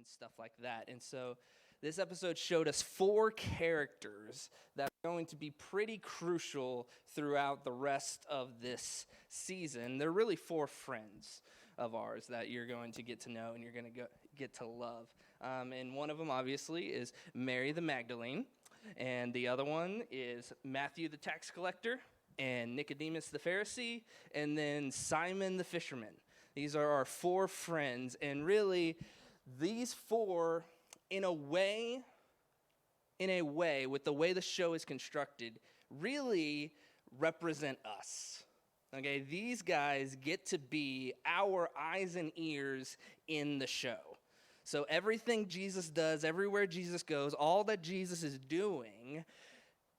and stuff like that. And so this episode showed us 4 characters that are going to be pretty crucial throughout the rest of this season. They're really 4 friends of ours that you're going to get to know and you're going to get to love. And one of them, obviously, is Mary the Magdalene. And the other one is Matthew the tax collector and Nicodemus the Pharisee, and then Simon the fisherman. These are our 4 friends. And really, these 4, in a way, with the way the show is constructed, really represent us. Okay, these guys get to be our eyes and ears in the show. So everything Jesus does, everywhere Jesus goes, all that Jesus is doing,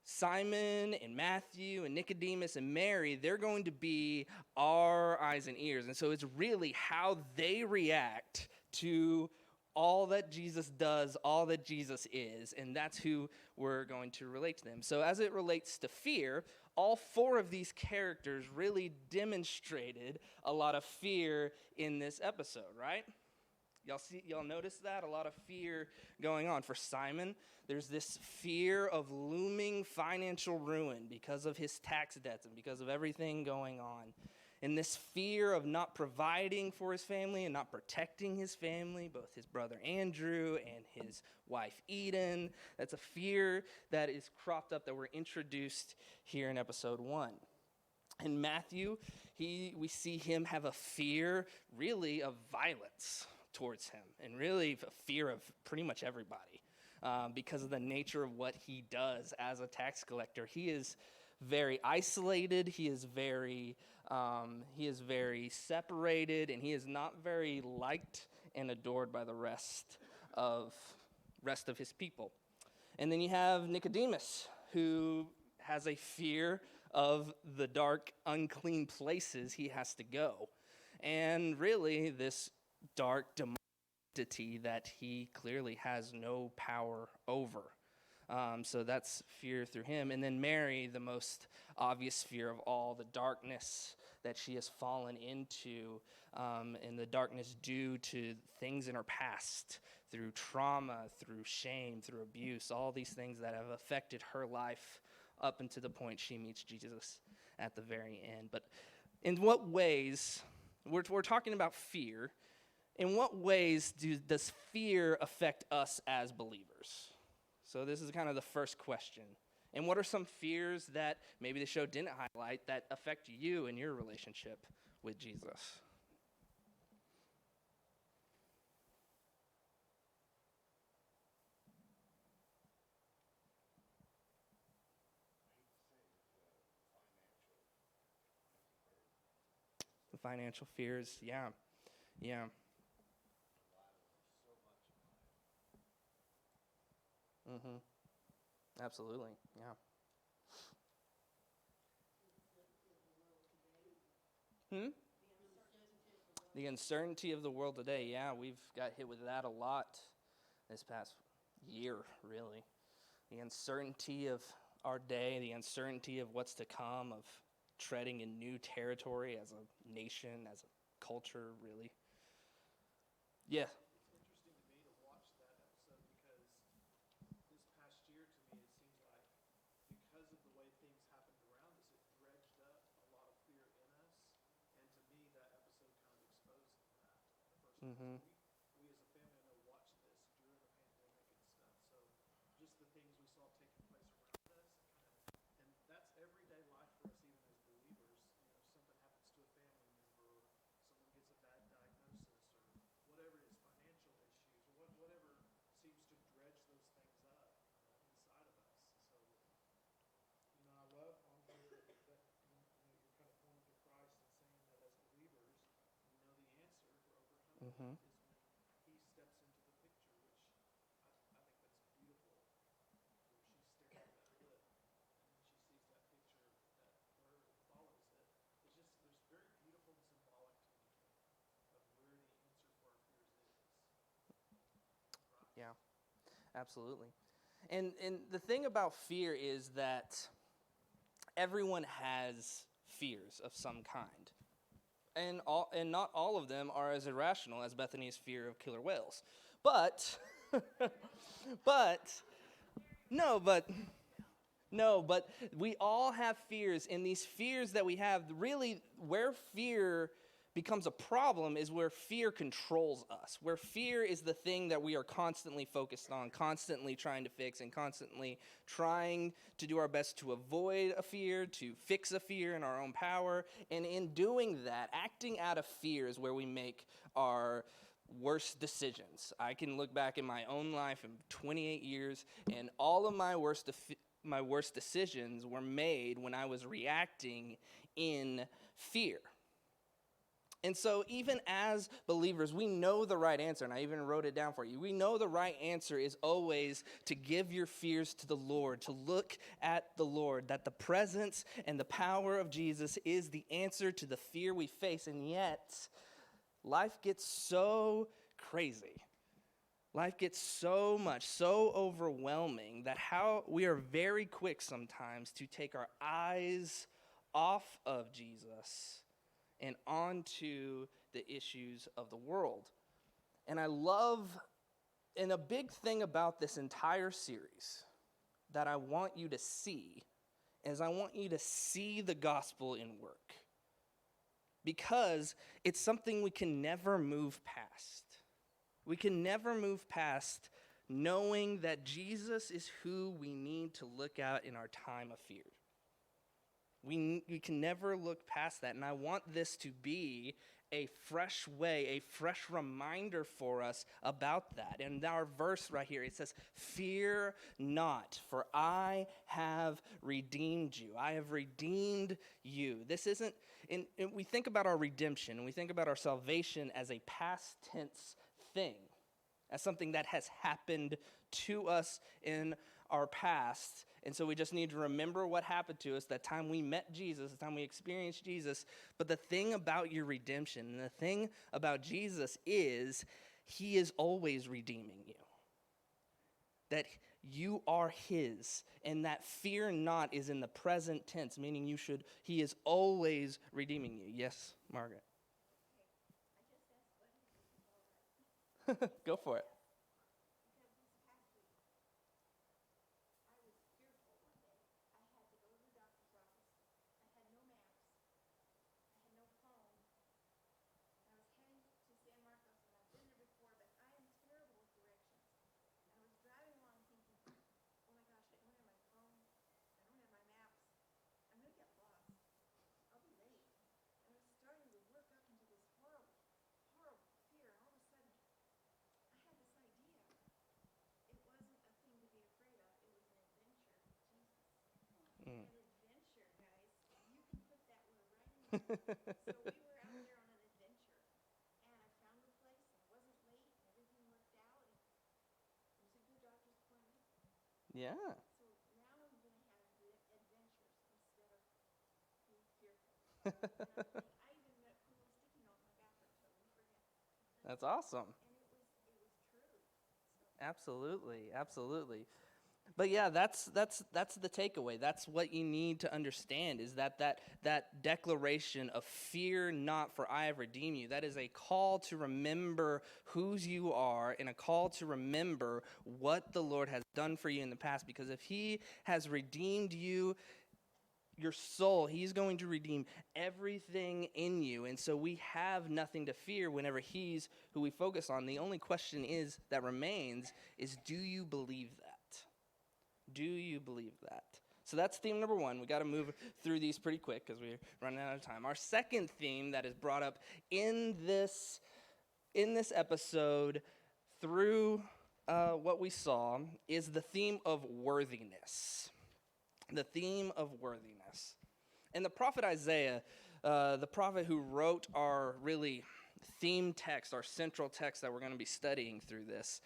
Simon and Matthew and Nicodemus and Mary, they're going to be our eyes and ears. And so it's really how they react to all that Jesus does, all that Jesus is, and that's who we're going to relate to them. So as it relates to fear, all 4 of these characters really demonstrated a lot of fear in this episode, right? Y'all notice that? A lot of fear going on. For Simon, there's this fear of looming financial ruin because of his tax debts and because of everything going on. And this fear of not providing for his family and not protecting his family, both his brother Andrew and his wife Eden. That's a fear that is cropped up that we're introduced here in episode 1. In Matthew, we see him have a fear, really, of violence towards him, and really a fear of pretty much everybody because of the nature of what he does as a tax collector. He is very isolated, he is very separated, and he is not very liked and adored by the rest of his people. And then you have Nicodemus, who has a fear of the dark, unclean places he has to go. And really, this dark entity that he clearly has no power over. So that's fear through him. And then Mary, the most obvious fear of all, the darkness that she has fallen into, and the darkness due to things in her past, through trauma, through shame, through abuse, all these things that have affected her life up until the point she meets Jesus at the very end. But in what ways, we're talking about fear, in what ways does fear affect us as believers? So this is kind of the first question. And what are some fears that maybe the show didn't highlight that affect you in your relationship with Jesus? The financial fears, yeah. Mm-hmm. Absolutely, yeah. The uncertainty of the world today, yeah, we've got hit with that a lot this past year, really. The uncertainty of our day, the uncertainty of what's to come, of treading in new territory as a nation, as a culture, really. Yeah. Mm-hmm. Mm-hmm. Yeah, absolutely. And the thing about fear is that everyone has fears of some kind. And not all of them are as irrational as Bethany's fear of killer whales. But, but, no, but, no, but we all have fears, and these fears that we have, really, where fear becomes a problem is where fear controls us, where fear is the thing that we are constantly focused on, constantly trying to fix, and constantly trying to do our best to avoid a fear, to fix a fear in our own power. And in doing that, acting out of fear is where we make our worst decisions. I can look back in my own life in 28 years, and all of my worst decisions were made when I was reacting in fear. And so even as believers, we know the right answer, and I even wrote it down for you. We know the right answer is always to give your fears to the Lord, to look at the Lord, that the presence and the power of Jesus is the answer to the fear we face. And yet, life gets so crazy. Life gets so overwhelming that we are very quick sometimes to take our eyes off of Jesus and onto the issues of the world. And a big thing about this entire series that I want you to see is I want you to see the gospel in work. Because it's something we can never move past. We can never move past knowing that Jesus is who we need to look at in our time of fear. We can never look past that. And I want this to be a fresh way, a fresh reminder for us about that. And our verse right here, it says, "Fear not, for I have redeemed you." I have redeemed you. This isn't, and we think about our redemption, and we think about our salvation as a past tense thing, as something that has happened to us in our past. And so we just need to remember what happened to us, that time we met Jesus, the time we experienced Jesus. But the thing about your redemption, and the thing about Jesus is he is always redeeming you. That you are his, and that fear not is in the present tense, meaning he is always redeeming you. Yes, Margaret? Go for it. Mm. So we were out there on an adventure, and I found a place, and it wasn't late, and everything worked out, and it was a good doctor's appointment. Yeah. So now I'm going to have adventures instead of being fearful. And I even put a little sticky note in my bathroom so I wouldn't forget. That's awesome. And it was true. So. Absolutely, absolutely. But yeah, that's the takeaway. That's what you need to understand, is that declaration of fear not, for I have redeemed you. That is a call to remember whose you are, and a call to remember what the Lord has done for you in the past. Because if he has redeemed you, your soul, he's going to redeem everything in you. And so we have nothing to fear whenever he's who we focus on. The only question that remains is, do you believe that? Do you believe that? So that's theme number one. We got to move through these pretty quick because we're running out of time. Our second theme that is brought up in this episode through what we saw is the theme of worthiness. The theme of worthiness. And the prophet Isaiah, the prophet who wrote our really theme text, our central text that we're going to be studying through this,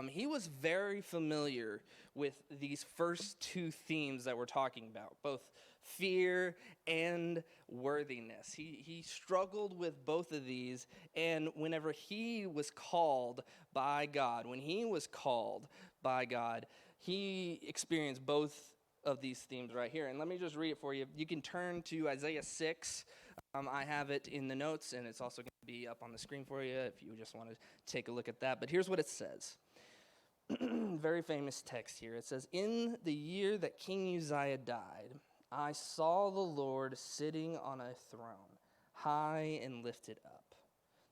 he was very familiar with these first two themes that we're talking about, both fear and worthiness. He struggled with both of these, and whenever he was called by God, he experienced both of these themes right here. And let me just read it for you. You can turn to Isaiah 6. I have it in the notes, and it's also going to be up on the screen for you if you just want to take a look at that. But here's what it says. Very famous text here. It says, "In the year that King Uzziah died, I saw the Lord sitting on a throne, high and lifted up.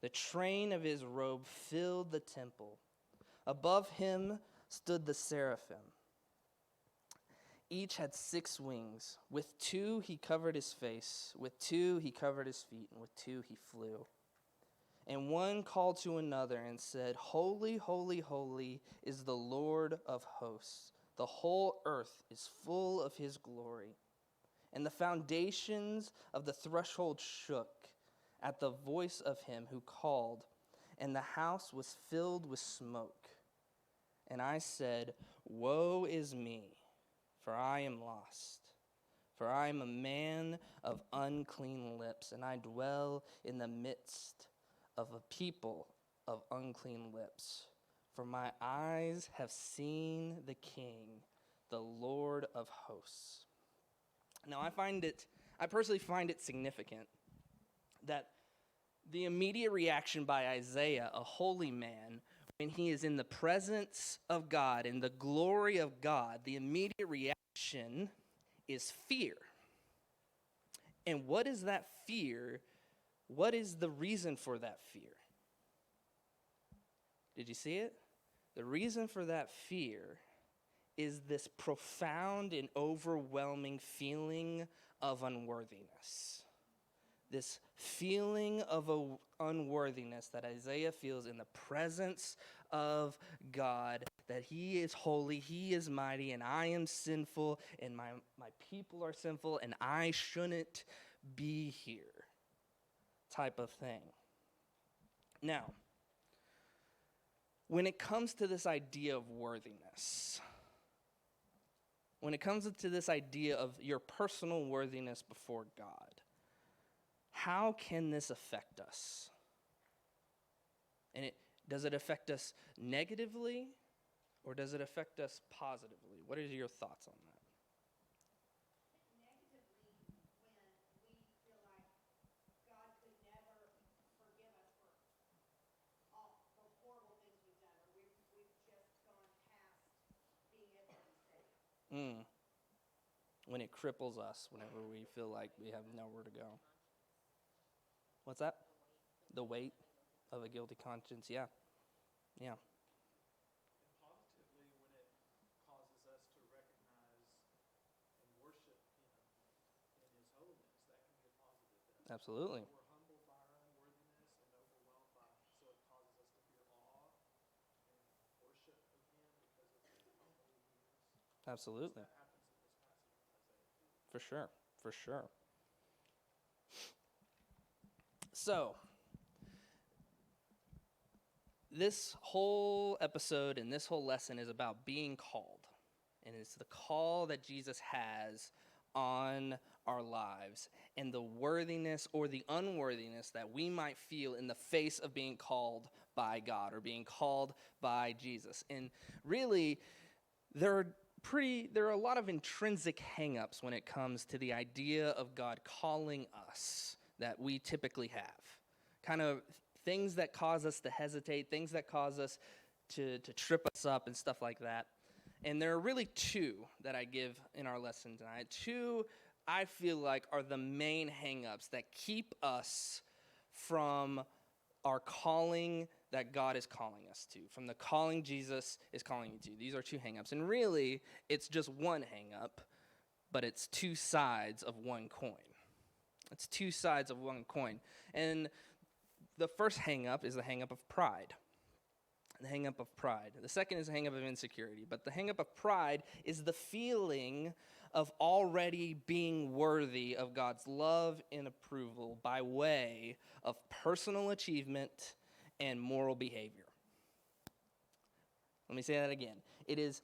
The train of his robe filled the temple. Above him stood the seraphim. Each had 6 wings. With 2 he covered his face, with 2 he covered his feet, and with 2 he flew. And one called to another and said, 'Holy, holy, holy is the Lord of hosts. The whole earth is full of his glory.' And the foundations of the threshold shook at the voice of him who called, and the house was filled with smoke. And I said, 'Woe is me, for I am lost. For I am a man of unclean lips, and I dwell in the midst of a people of unclean lips. For my eyes have seen the King, the Lord of hosts.'" Now, I personally find it significant that the immediate reaction by Isaiah, a holy man, when he is in the presence of God, in the glory of God, the immediate reaction is fear. And what is that fear? What is the reason for that fear? Did you see it? The reason for that fear is this profound and overwhelming feeling of unworthiness. This feeling of unworthiness that Isaiah feels in the presence of God, that he is holy, he is mighty, and I am sinful, and my people are sinful, and I shouldn't be here, type of thing. Now, when it comes to this idea of worthiness, when it comes to this idea of your personal worthiness before God, how can this affect us? And does it affect us negatively, or does it affect us positively? What are your thoughts on that? Negatively, when we feel like God could never forgive us for all the horrible things we've done, or we've just gone past being able to be saved. When it cripples us, whenever we feel like we have nowhere to go. What's that? The weight of a guilty conscience, yeah. Yeah. And positively, when it causes us to recognize and worship Him in His holiness, that can be a positive. Absolutely. We're humbled by our unworthiness and overwhelmed by, so it causes us to fear awe and worship of Him because of how holy He is. Absolutely. So that happens in this passage in Isaiah too. For sure. For sure. So, this whole episode and this whole lesson is about being called. And it's the call that Jesus has on our lives and the worthiness or the unworthiness that we might feel in the face of being called by God or being called by Jesus. And really, there are a lot of intrinsic hang-ups when it comes to the idea of God calling us that we typically have. Kind of things that cause us to hesitate, things that cause us to trip us up and stuff like that. And there are really 2 that I give in our lesson tonight. 2 I feel like are the main hang-ups that keep us from our calling that God is calling us to, from the calling Jesus is calling you to. These are 2 hang-ups. And really, it's just one hang-up, but it's 2 sides of one coin. It's 2 sides of one coin. And the first hang-up is the hang-up of pride. The hang-up of pride. The second is the hang-up of insecurity. But the hang-up of pride is the feeling of already being worthy of God's love and approval by way of personal achievement and moral behavior. Let me say that again. It is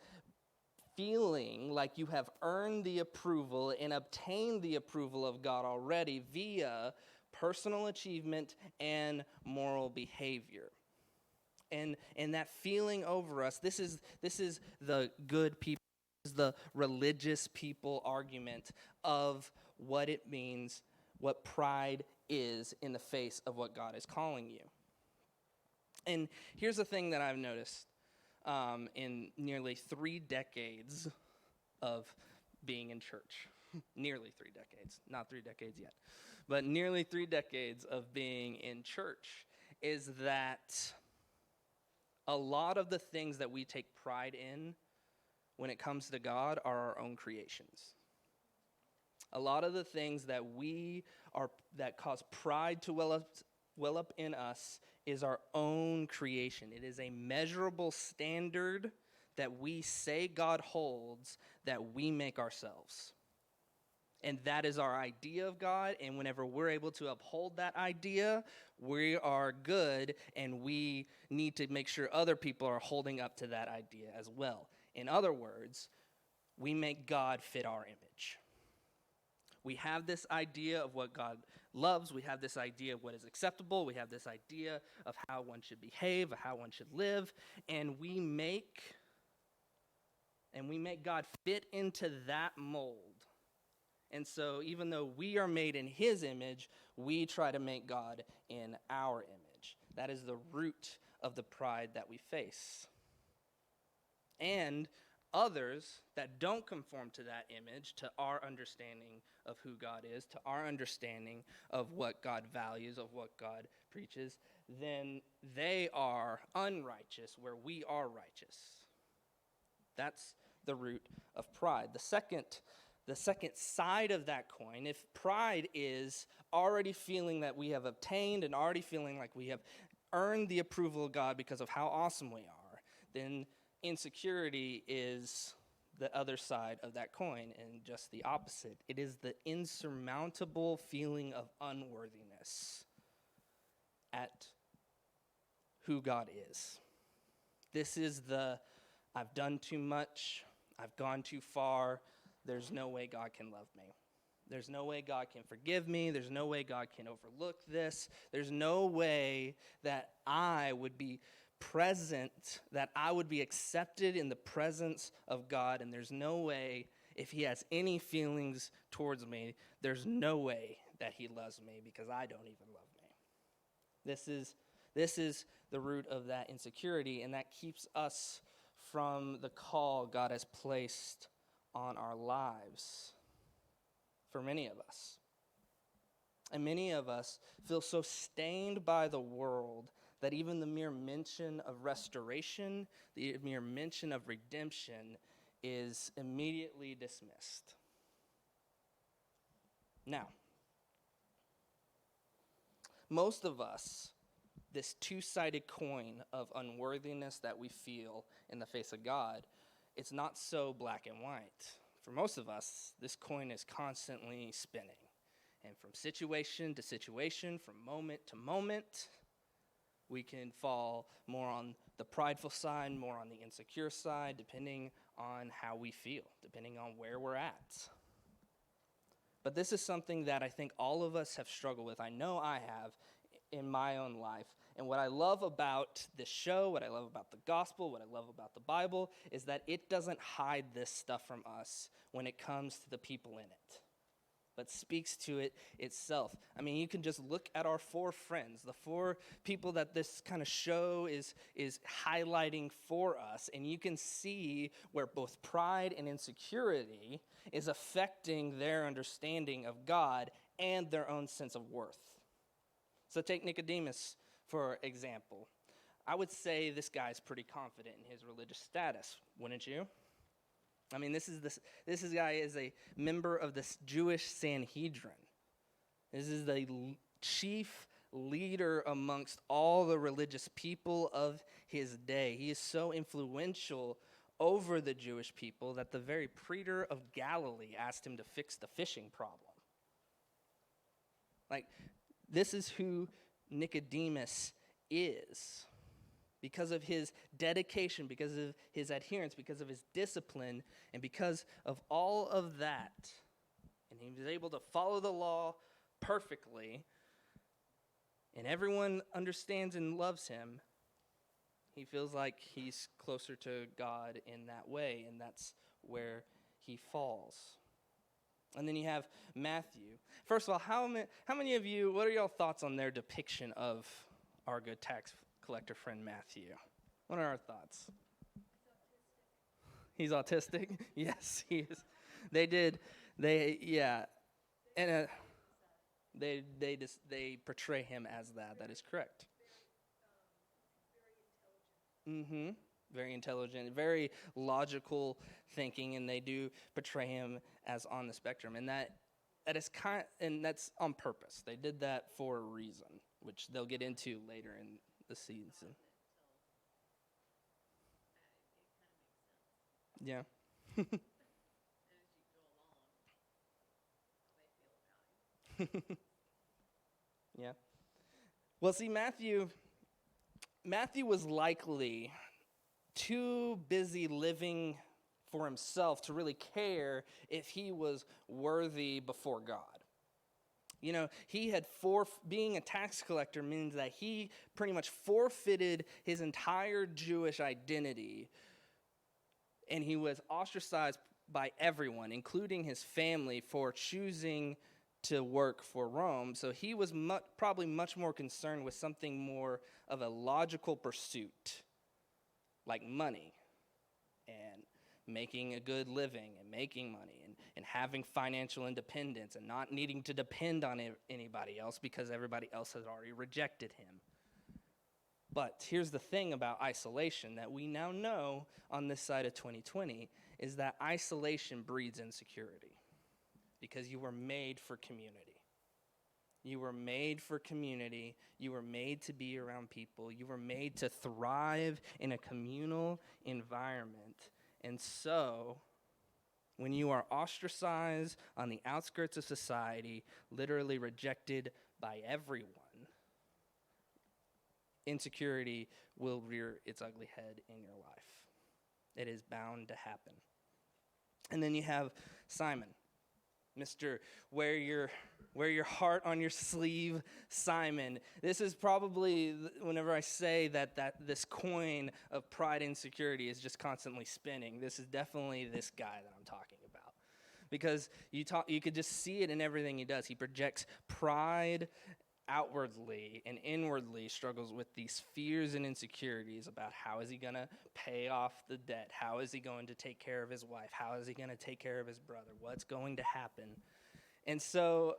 feeling like you have earned the approval and obtained the approval of God already via personal achievement and moral behavior. And that feeling over us, this is the good people, this is the religious people argument of what it means, what pride is in the face of what God is calling you. And here's the thing that I've noticed in nearly 3 decades of being in church. Nearly 3 decades, not 3 decades yet, but nearly 3 decades of being in church is that a lot of the things that we take pride in when it comes to God are our own creations. A lot of the things that that cause pride to well up in us is our own creation. It is a measurable standard that we say God holds that we make ourselves. And that is our idea of God, and whenever we're able to uphold that idea, we are good, and we need to make sure other people are holding up to that idea as well. In other words, we make God fit our image. We have this idea of what God loves. We have this idea of what is acceptable. We have this idea of how one should behave, of how one should live, and we make God fit into that mold. And so even though we are made in his image, we try to make God in our image. That is the root of the pride that we face. And others that don't conform to that image, to our understanding of who God is, to our understanding of what God values, of what God preaches, then they are unrighteous where we are righteous. That's the root of pride. The second side of that coin, if pride is already feeling that we have obtained and already feeling like we have earned the approval of God because of how awesome we are, then insecurity is the other side of that coin and just the opposite. It is the insurmountable feeling of unworthiness at who God is. This is I've done too much, I've gone too far, there's no way God can love me. There's no way God can forgive me. There's no way God can overlook this. There's no way that I would be present, that I would be accepted in the presence of God. And there's no way, if he has any feelings towards me, there's no way that he loves me because I don't even love me. This is the root of that insecurity, and that keeps us from the call God has placed on our lives for many of us. And many of us feel so stained by the world that even the mere mention of restoration, the mere mention of redemption is immediately dismissed. Now, most of us, this two-sided coin of unworthiness that we feel in the face of God, it's not so black and white. For most of us, this coin is constantly spinning. And from situation to situation, from moment to moment, we can fall more on the prideful side, more on the insecure side, depending on how we feel, depending on where we're at. But this is something that I think all of us have struggled with. I know I have in my own life. And what I love about this show, what I love about the gospel, what I love about the Bible, is that it doesn't hide this stuff from us when it comes to the people in it, but speaks to it itself. I mean, you can just look at our 4 friends, the 4 people that this kind of show is highlighting for us, and you can see where both pride and insecurity is affecting their understanding of God and their own sense of worth. So take Nicodemus, for example. I would say this guy's pretty confident in his religious status, wouldn't you? I mean, this guy is a member of this Jewish Sanhedrin. This is the chief leader amongst all the religious people of his day. He is so influential over the Jewish people that the very praetor of Galilee asked him to fix the fishing problem. Like, this is who Nicodemus is. Because of his dedication, because of his adherence, because of his discipline, and because of all of that, and he was able to follow the law perfectly, and everyone understands and loves him, he feels like he's closer to God in that way, and that's where he falls. And then you have Matthew. First of all, how many of you, what are y'all thoughts on their depiction of our good tax collector friend Matthew? What are our thoughts? He's autistic? Yes, he is. And they portray him as that. That is correct. Mm-hmm. Very intelligent, very logical thinking, and they do portray him as on the spectrum, and that's on purpose. They did that for a reason, which they'll get into later in the season. Yeah. Yeah. Well, see, Matthew was likely too busy living for himself to really care if he was worthy before God. You know, being a tax collector means that he pretty much forfeited his entire Jewish identity, and he was ostracized by everyone, including his family, for choosing to work for Rome. So he was probably much more concerned with something more of a logical pursuit, like money and making a good living and making money and having financial independence and not needing to depend on anybody else because everybody else has already rejected him. But here's the thing about isolation that we now know on this side of 2020 is that isolation breeds insecurity because you were made for community. You were made for community. You were made to be around people. You were made to thrive in a communal environment. And so, when you are ostracized on the outskirts of society, literally rejected by everyone, insecurity will rear its ugly head in your life. It is bound to happen. And then you have Simon, Mr. Wear your heart on your sleeve, Simon. This is probably, whenever I say that this coin of pride and insecurity is just constantly spinning, this is definitely this guy that I'm talking about. Because you could just see it in everything he does. He projects pride outwardly and inwardly struggles with these fears and insecurities about how is he going to pay off the debt? How is he going to take care of his wife? How is he going to take care of his brother? What's going to happen? And so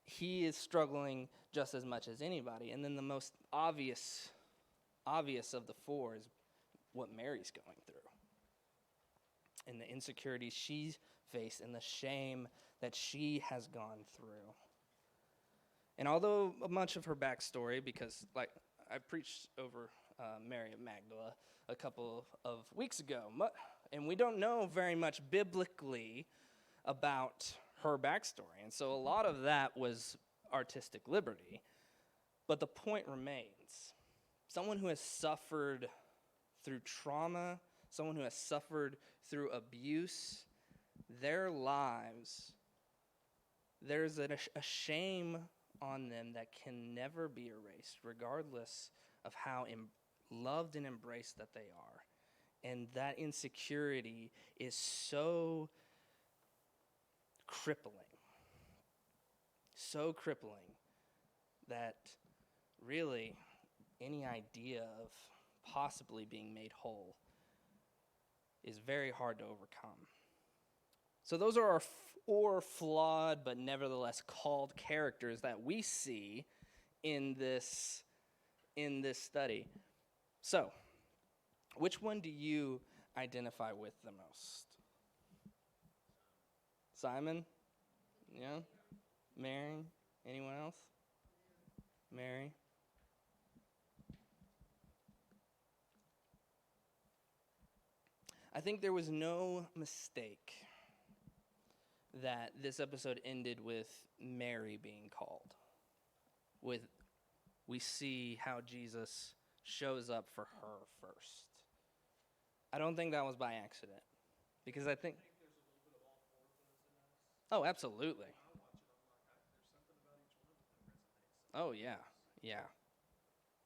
he is struggling just as much as anybody. And then the most obvious of the four is what Mary's going through, and the insecurities she's faced and the shame that she has gone through. And although much of her backstory, because like I preached over Mary of Magdala a couple of weeks ago, and we don't know very much biblically about her backstory. And so a lot of that was artistic liberty. But the point remains. Someone who has suffered through trauma, someone who has suffered through abuse, their lives, there's a shame on them that can never be erased, regardless of how loved and embraced that they are. And that insecurity is so crippling that really any idea of possibly being made whole is very hard to overcome. So those are our four flawed but nevertheless called characters that we see in this study. So, which one do you identify with the most? Simon? Yeah? Mary? Anyone else? Mary? I think there was no mistake that this episode ended with Mary being called. We see how Jesus shows up for her first. I don't think that was by accident, because I think there's a little bit of all four of those in us. oh, absolutely. I watch it, I'm like, there's something about each one of them that resonates. Oh, yeah,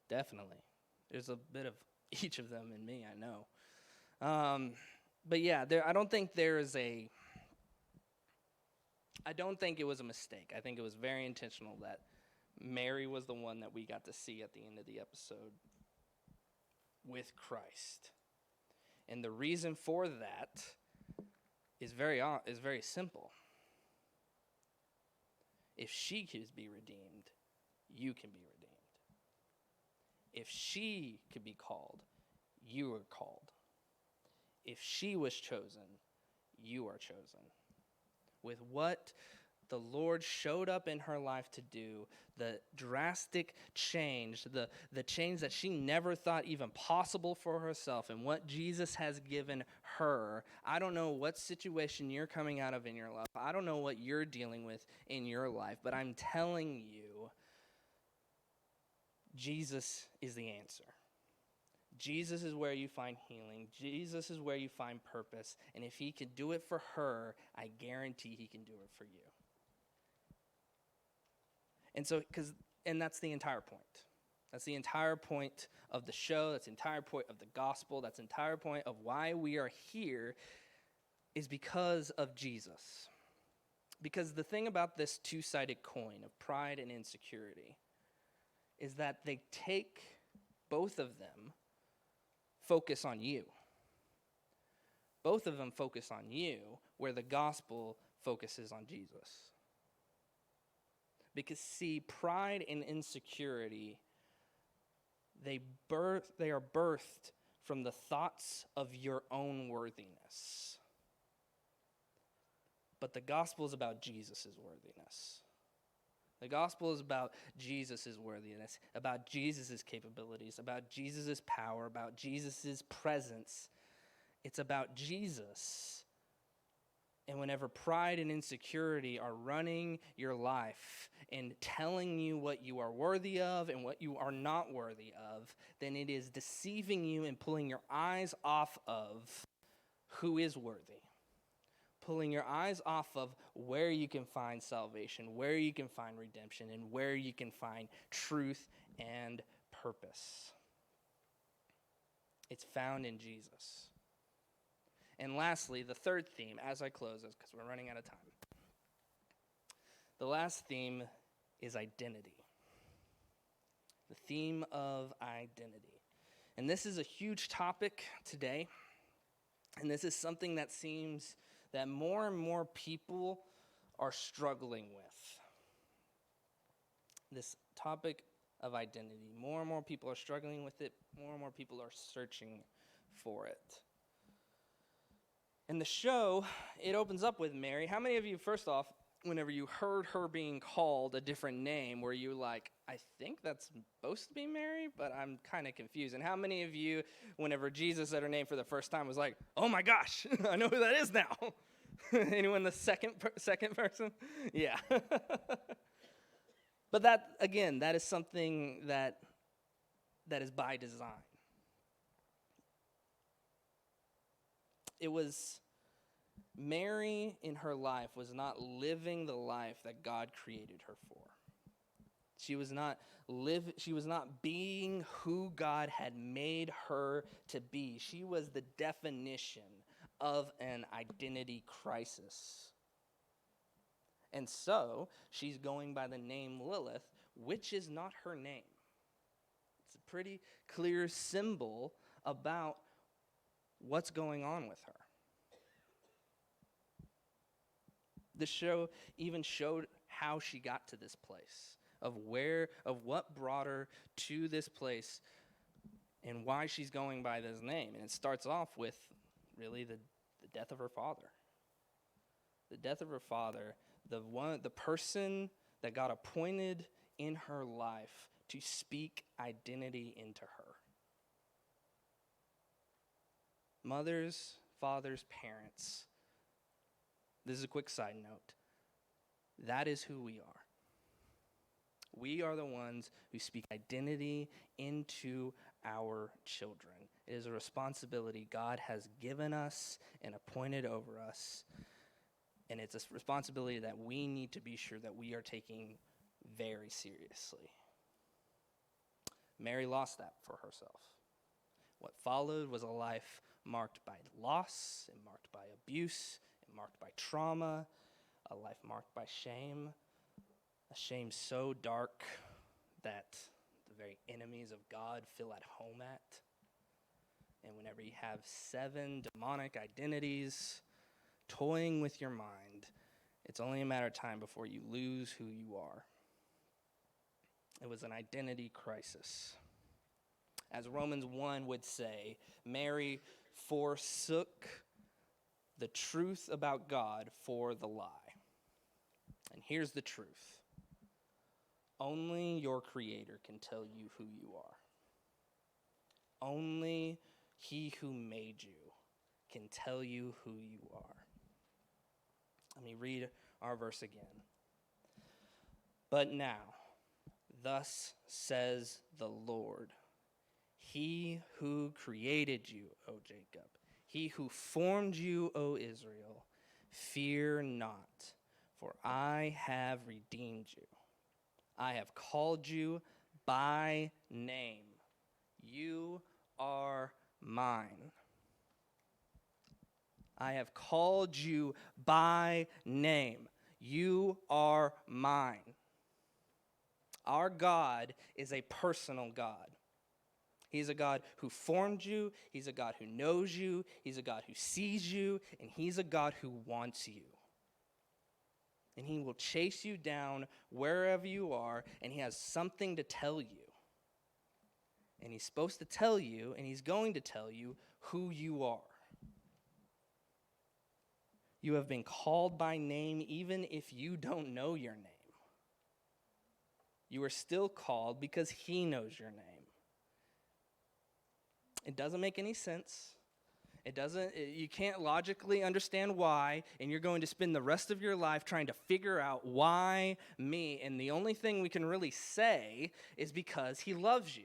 definitely. There's a bit of each of them in me, I know. But yeah, I don't think there is I don't think it was a mistake. I think it was very intentional that Mary was the one that we got to see at the end of the episode with Christ. And the reason for that is very simple. If she can be redeemed, you can be redeemed. If she could be called, you are called. If she was chosen, you are chosen. With what the Lord showed up in her life to do, the drastic change, the change that she never thought even possible for herself, and what Jesus has given her. I don't know what situation you're coming out of in your life. I don't know what you're dealing with in your life, but I'm telling you, Jesus is the answer. Jesus is where you find healing. Jesus is where you find purpose. And if he can do it for her, I guarantee he can do it for you. And that's the entire point. That's the entire point of the show. That's the entire point of the gospel. That's the entire point of why we are here is because of Jesus. Because the thing about this two-sided coin of pride and insecurity is that they take both of them focus on you. Both of them focus on you, where the gospel focuses on Jesus. Because see, pride and insecurity, they are birthed from the thoughts of your own worthiness. But the gospel is about Jesus' worthiness. The gospel is about Jesus' worthiness, about Jesus' capabilities, about Jesus' power, about Jesus' presence. It's about Jesus. And whenever pride and insecurity are running your life and telling you what you are worthy of and what you are not worthy of, then it is deceiving you and pulling your eyes off of who is worthy. Pulling your eyes off of where you can find salvation, where you can find redemption, and where you can find truth and purpose. It's found in Jesus. And lastly, the third theme, as I close this, because we're running out of time. The last theme is identity. The theme of identity. And this is a huge topic today. And this is something that seems that more and more people are struggling with. This topic of identity. More and more people are struggling with it. More and more people are searching for it. And the show, it opens up with Mary. How many of you, first off, whenever you heard her being called a different name, were you like, I think that's supposed to be Mary, but I'm kind of confused? And how many of you, whenever Jesus said her name for the first time, was like, oh my gosh, I know who that is now? Anyone the second person? Yeah. But that, again, that is something that is by design. It was Mary in her life was not living the life that God created her for. She was not being who God had made her to be. She was the definition of an identity crisis. And so, she's going by the name Lilith, which is not her name. It's a pretty clear symbol about what's going on with her. The show even showed how she got to this place, of what brought her to this place and why she's going by this name. And it starts off with really the death of her father. The death of her father, the person that got appointed in her life to speak identity into her. Mothers, fathers, parents. This is a quick side note. That is who we are. We are the ones who speak identity into our children. It is a responsibility God has given us and appointed over us. And it's a responsibility that we need to be sure that we are taking very seriously. Mary lost that for herself. What followed was a life marked by loss, and marked by abuse, and marked by trauma, a life marked by shame, a shame so dark that the very enemies of God feel at home at. And whenever you have 7 demonic identities toying with your mind, it's only a matter of time before you lose who you are. It was an identity crisis. As Romans 1 would say, Mary forsook the truth about God for the lie. And here's the truth. Only your Creator can tell you who you are. Only He who made you can tell you who you are. Let me read our verse again. But now, thus says the Lord, He who created you, O Jacob, He who formed you, O Israel, fear not, for I have redeemed you. I have called you by name. You are mine. I have called you by name. You are mine. Our God is a personal God. He's a God who formed you. He's a God who knows you. He's a God who sees you. And He's a God who wants you. And He will chase you down wherever you are, and He has something to tell you. And He's supposed to tell you, and He's going to tell you who you are. You have been called by name even if you don't know your name. You are still called because He knows your name. It doesn't make any sense. You can't logically understand why, and you're going to spend the rest of your life trying to figure out why me. And the only thing we can really say is because He loves you.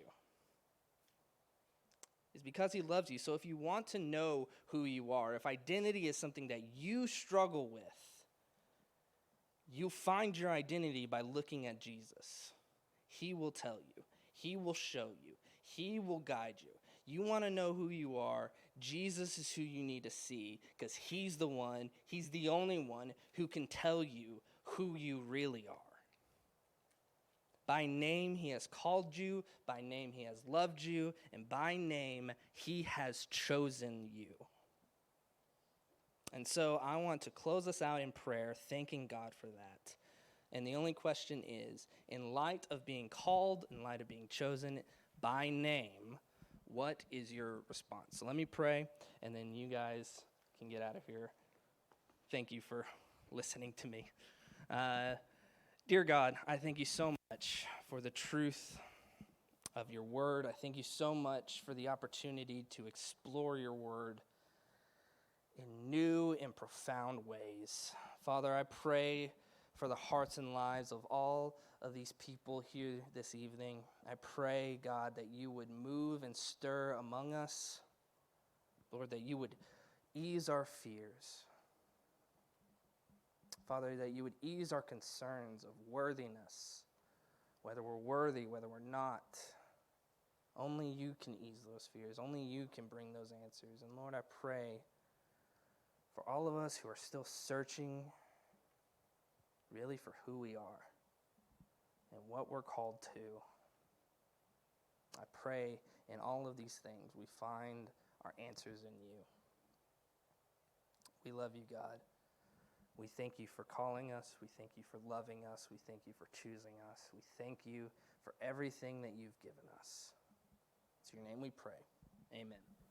It's because He loves you. So if you want to know who you are, if identity is something that you struggle with, you find your identity by looking at Jesus. He will tell you. He will show you. He will guide you. You want to know who you are, Jesus is who you need to see, because He's the one, He's the only one who can tell you who you really are. By name He has called you, by name He has loved you, and by name He has chosen you. And so I want to close us out in prayer, thanking God for that. And the only question is, in light of being called, in light of being chosen by name, what is your response? So let me pray, and then you guys can get out of here. Thank you for listening to me. Dear God, I thank you so much for the truth of your word. I thank you so much for the opportunity to explore your word in new and profound ways. Father, I pray for the hearts and lives of all of these people here this evening. I pray, God, that you would move and stir among us. Lord, that you would ease our fears. Father, that you would ease our concerns of worthiness, whether we're worthy, whether we're not. Only you can ease those fears. Only you can bring those answers. And Lord, I pray for all of us who are still searching really for who we are and what we're called to. I pray in all of these things we find our answers in you. We love you, God. We thank you for calling us. We thank you for loving us. We thank you for choosing us. We thank you for everything that you've given us. It's in your name we pray. Amen.